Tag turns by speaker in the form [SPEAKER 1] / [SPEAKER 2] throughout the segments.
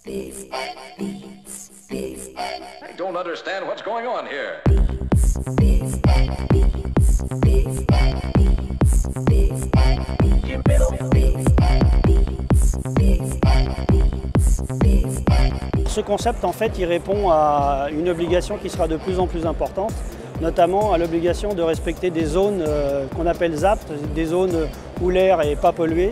[SPEAKER 1] I don't understand what's going on here.
[SPEAKER 2] Ce concept, en fait, il répond à une obligation qui sera de plus en plus importante, notamment à l'obligation de respecter des zones qu'on appelle ZAP, des zones où l'air n'est pas pollué.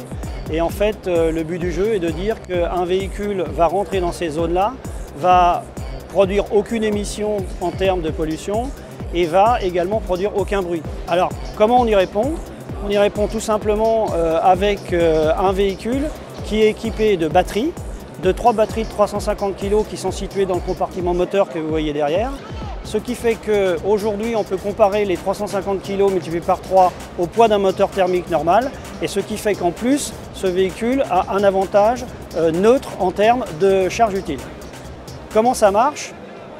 [SPEAKER 2] Et en fait, le but du jeu est de dire qu'un véhicule va rentrer dans ces zones-là, va produire aucune émission en termes de pollution et va également produire aucun bruit. Alors, comment on y répond? On y répond tout simplement avec un véhicule qui est équipé de batteries, de 3 batteries de 350 kg qui sont situées dans le compartiment moteur que vous voyez derrière. Ce qui fait qu'aujourd'hui, on peut comparer les 350 kg multipliés par 3 au poids d'un moteur thermique normal. Et ce qui fait qu'en plus, ce véhicule a un avantage neutre en termes de charge utile. Comment ça marche?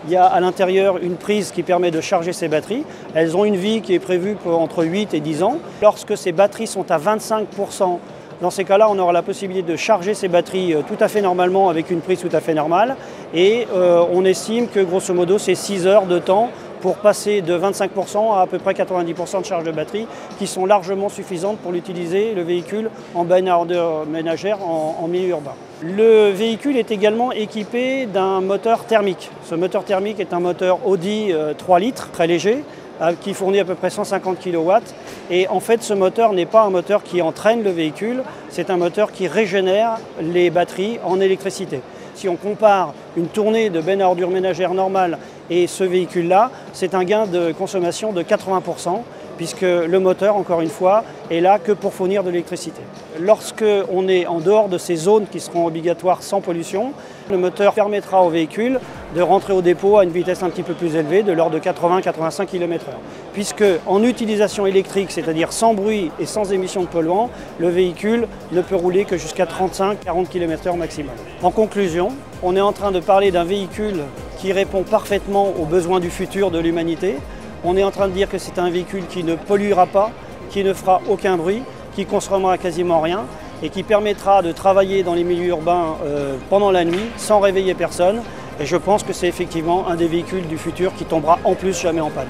[SPEAKER 2] Il y a à l'intérieur une prise qui permet de charger ces batteries. Elles ont une vie qui est prévue pour entre 8 et 10 ans. Lorsque ces batteries sont à 25%, dans ces cas-là, on aura la possibilité de charger ces batteries tout à fait normalement avec une prise tout à fait normale. Et on estime que grosso modo, c'est 6 heures de temps pour passer de 25% à peu près 90% de charge de batterie qui sont largement suffisantes pour l'utiliser, le véhicule, en bagnardeur ménagère en milieu urbain. Le véhicule est également équipé d'un moteur thermique. Ce moteur thermique est un moteur Audi 3 litres, très léger, qui fournit à peu près 150 kW. Et en fait, ce moteur n'est pas un moteur qui entraîne le véhicule, c'est un moteur qui régénère les batteries en électricité. Si on compare une tournée de benne à ordures ménagères normale et ce véhicule-là, c'est un gain de consommation de 80%, puisque le moteur, encore une fois, est là que pour fournir de l'électricité. Lorsqu'on est en dehors de ces zones qui seront obligatoires sans pollution, le moteur permettra au véhicule de rentrer au dépôt à une vitesse un petit peu plus élevée, de l'ordre de 80-85 km/h. Puisque en utilisation électrique, c'est-à-dire sans bruit et sans émission de polluants, le véhicule ne peut rouler que jusqu'à 35-40 km/h maximum. En conclusion, on est en train de parler d'un véhicule qui répond parfaitement aux besoins du futur de l'humanité. On est en train de dire que c'est un véhicule qui ne polluera pas, qui ne fera aucun bruit, qui consommera quasiment rien et qui permettra de travailler dans les milieux urbains pendant la nuit sans réveiller personne. Et je pense que c'est effectivement un des véhicules du futur qui tombera en plus jamais en panne.